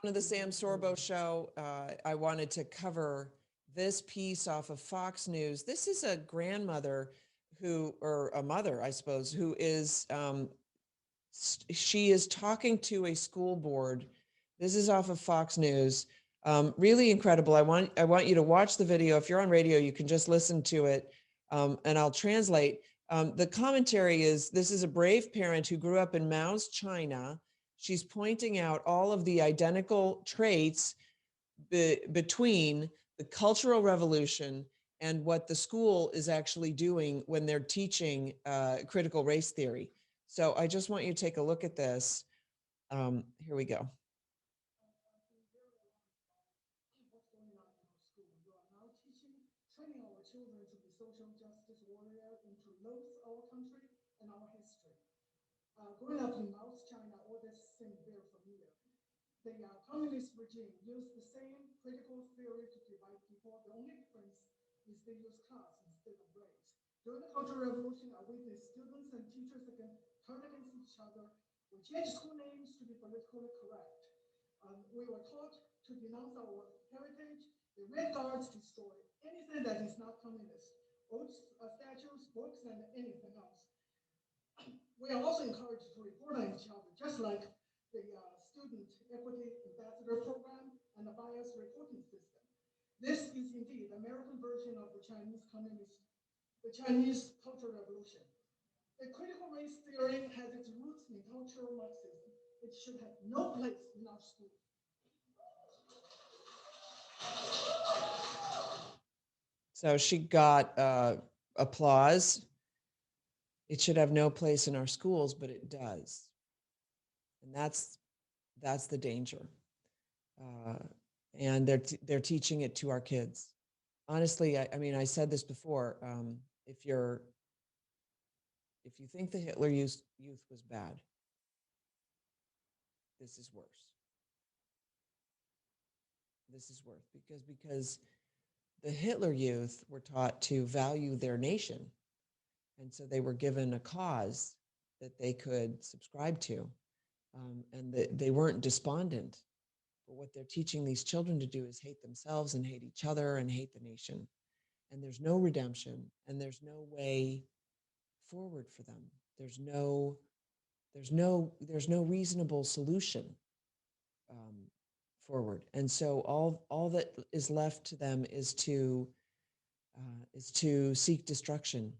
of the Sam Sorbo Show. I wanted to cover this piece off of Fox News. This is a grandmother who, or a mother, I suppose, who is, she is talking to a school board. This is off of Fox News. Really incredible. I want you to watch the video. If you're on radio, you can just listen to it, and I'll translate. The commentary is, this is a brave parent who grew up in Mao's China. She's pointing out all of the identical traits between the Cultural Revolution and what the school is actually doing when they're teaching critical race theory. So I just want you to take a look at this. Here we go. Training our children to be social justice warriors and to loathe our country and our history. Growing up in Mao's China, all this seemed very familiar. The communist regime used the same critical theory to divide people. The only difference is they use class instead of race. During the Cultural Revolution, I witnessed students and teachers turn against each other. We changed school names to be politically correct. We were taught to denounce our heritage. The Red Guards destroy anything that is not communist, oaths, statues, books, and anything else. We are also encouraged to report on each other, just like the Student Equity Ambassador Program and the bias reporting system. This is indeed the American version of the Chinese Cultural Revolution. The critical race theory has its roots in cultural Marxism. It should have no place in our schools. So she got applause. It should have no place in our schools, but it does. And that's the danger. And they're teaching it to our kids. Honestly, I mean, I said this before. If you think the Hitler youth was bad, this is worse. This is worse because the Hitler youth were taught to value their nation, and so they were given a cause that they could subscribe to, and they weren't despondent. But what they're teaching these children to do is hate themselves and hate each other and hate the nation. And there's no redemption, and there's no way forward for them. There's no reasonable solution forward. And so all that is left to them is to seek destruction,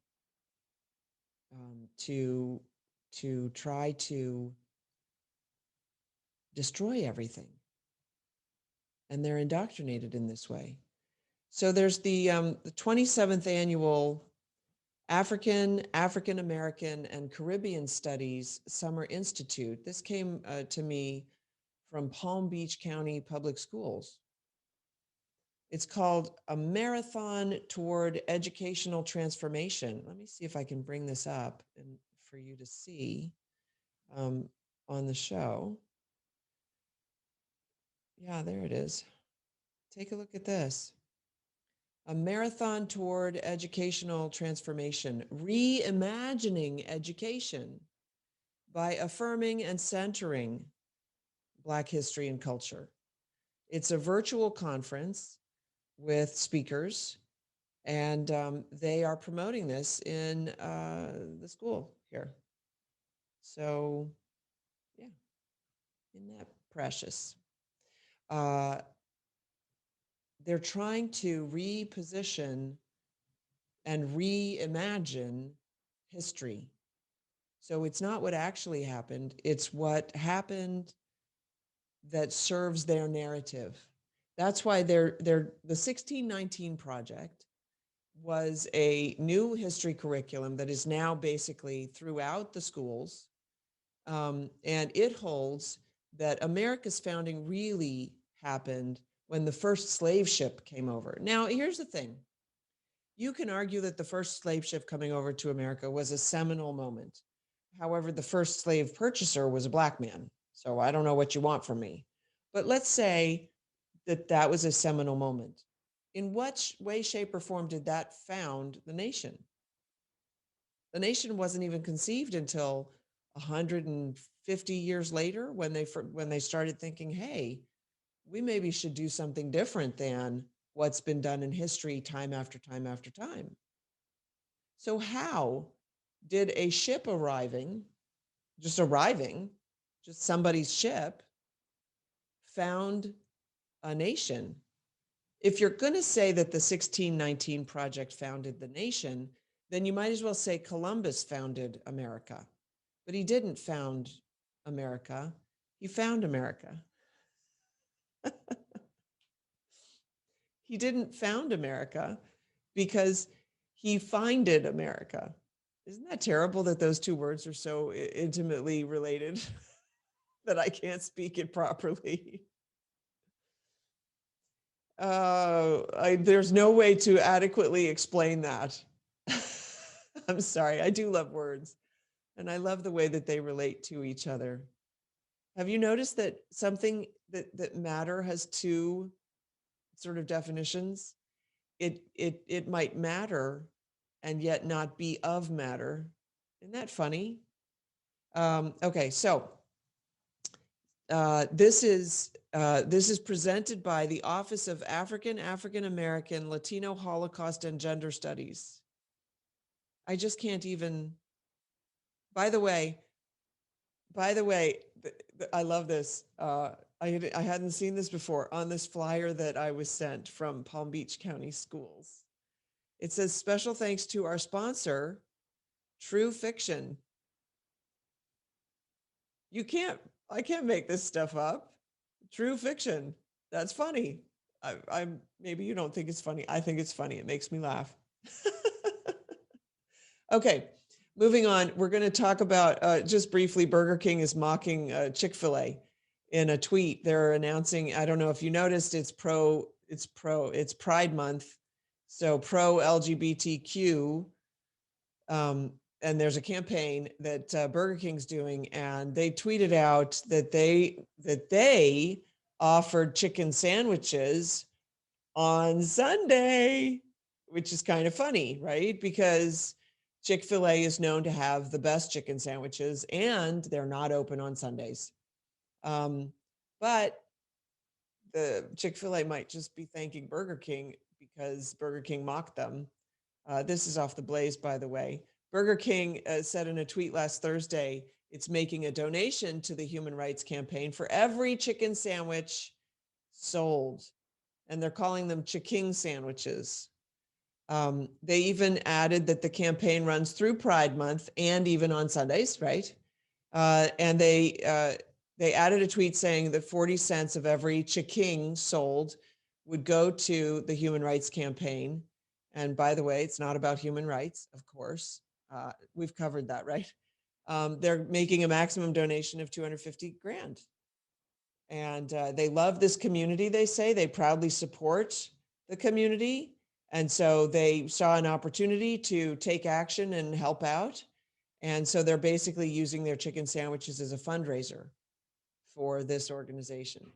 to try to destroy everything. And they're indoctrinated in this way. So there's the 27th annual African American, and Caribbean Studies Summer Institute. This came to me from Palm Beach County Public Schools. It's called A Marathon Toward Educational Transformation. Let me see if I can bring this up and for you to see on the show. Yeah, there it is. Take a look at this. A Marathon Toward Educational Transformation, Reimagining Education by Affirming and Centering Black History and Culture. It's a virtual conference with speakers, and they are promoting this in the school here. So, yeah, isn't that precious? They're trying to reposition and reimagine history. So it's not what actually happened, it's what happened that serves their narrative. That's why the 1619 Project was a new history curriculum that is now basically throughout the schools. And it holds that America's founding really happened when the first slave ship came over. Now, here's the thing. You can argue that the first slave ship coming over to America was a seminal moment. However, the first slave purchaser was a Black man. So I don't know what you want from me. But let's say that was a seminal moment. In what way, shape, or form did that found the nation? The nation wasn't even conceived until 150 years later when they started thinking, hey, we maybe should do something different than what's been done in history time after time after time. So how did a ship just somebody's ship, found a nation? If you're going to say that the 1619 Project founded the nation, then you might as well say Columbus founded America. But he didn't found America, he found America. He didn't found America because he finded America. Isn't that terrible that those two words are so intimately related that I can't speak it properly? There's no way to adequately explain that. I'm sorry. I do love words, and I love the way that they relate to each other. Have you noticed that something that matter has two sort of definitions? It might matter and yet not be of matter. Isn't that funny? Okay, so this is presented by the Office of African American, Latino, Holocaust, and Gender Studies. I just can't even. By the way, I love this. I hadn't seen this before on this flyer that I was sent from Palm Beach County Schools. It says, special thanks to our sponsor, True Fiction. I can't make this stuff up. True Fiction. That's funny. I'm maybe you don't think it's funny. I think it's funny. It makes me laugh. Okay, moving on. We're going to talk about just briefly. Burger King is mocking Chick-fil-A in a tweet. They're announcing. I don't know if you noticed. It's Pride Month, so pro LGBTQ. And there's a campaign that Burger King's doing, and they tweeted out that they offered chicken sandwiches on Sunday, which is kind of funny, right? Because Chick-fil-A is known to have the best chicken sandwiches, and they're not open on Sundays. But the Chick-fil-A might just be thanking Burger King because Burger King mocked them. This is off the Blaze, by the way. Burger King said in a tweet last Thursday, it's making a donation to the Human Rights Campaign for every chicken sandwich sold. And they're calling them Chiking sandwiches. They even added that the campaign runs through Pride Month and even on Sundays, right? And they added a tweet saying that 40 cents of every Chiking sold would go to the Human Rights Campaign. And by the way, it's not about human rights, of course. We've covered that, right? They're making a maximum donation of 250 grand. And they love this community, they say. They proudly support the community. And so they saw an opportunity to take action and help out. And so they're basically using their chicken sandwiches as a fundraiser for this organization.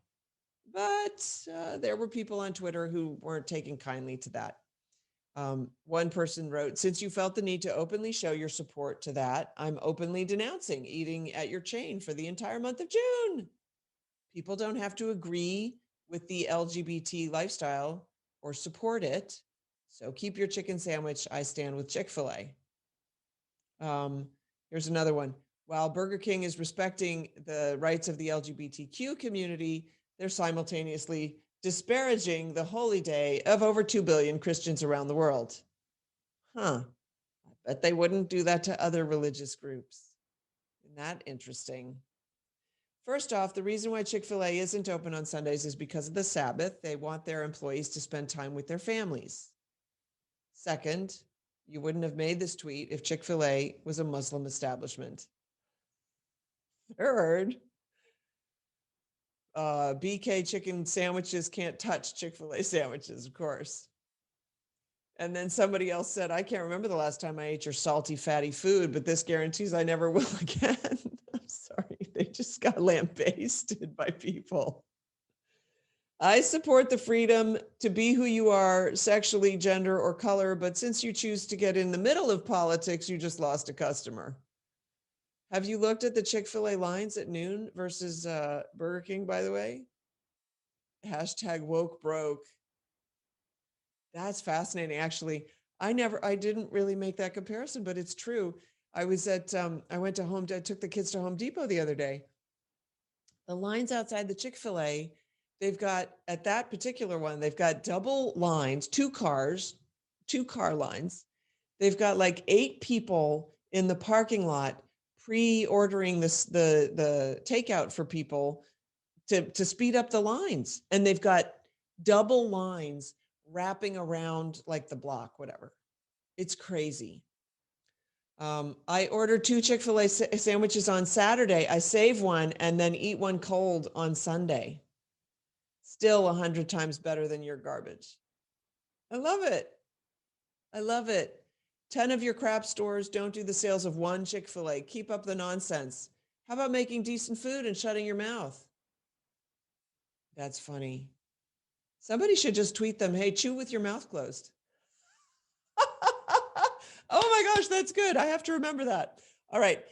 But there were people on Twitter who weren't taking kindly to that. One person wrote, since you felt the need to openly show your support to that, I'm openly denouncing eating at your chain for the entire month of June. People don't have to agree with the LGBT lifestyle or support it. So keep your chicken sandwich. I stand with Chick-fil-A. Here's another one. While Burger King is respecting the rights of the LGBTQ community, they're simultaneously disparaging the holy day of over 2 billion Christians around the world. I bet they wouldn't do that to other religious groups. Isn't that interesting? First off, the reason why Chick-fil-A isn't open on Sundays is because of the Sabbath. They want their employees to spend time with their families. Second, you wouldn't have made this tweet if Chick-fil-A was a Muslim establishment. Third, BK chicken sandwiches can't touch Chick-fil-A sandwiches, of course. And then somebody else said, I can't remember the last time I ate your salty, fatty food, but this guarantees I never will again. I'm sorry. They just got lambasted by people. I support the freedom to be who you are, sexually, gender, or color, but since you choose to get in the middle of politics, you just lost a customer. Have you looked at the Chick-fil-A lines at noon versus Burger King, by the way? Hashtag woke broke. That's fascinating. Actually, I didn't really make that comparison, but it's true. I was at, I went to I took the kids to Home Depot the other day. The lines outside the Chick-fil-A, they've got, at that particular one, they've got double lines, two car lines. They've got like 8 people in the parking lot pre-ordering the takeout for people to speed up the lines. And they've got double lines wrapping around like the block, whatever. It's crazy. I ordered 2 Chick-fil-A sandwiches on Saturday. I save one and then eat one cold on Sunday. Still 100 times better than your garbage. I love it. I love it. 10 of your crap stores don't do the sales of one Chick-fil-A. Keep up the nonsense. How about making decent food and shutting your mouth? That's funny. Somebody should just tweet them, hey, chew with your mouth closed. Oh my gosh, that's good. I have to remember that. All right.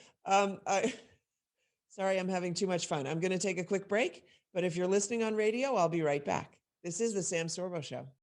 Sorry, I'm having too much fun. I'm going to take a quick break, but if you're listening on radio, I'll be right back. This is the Sam Sorbo Show.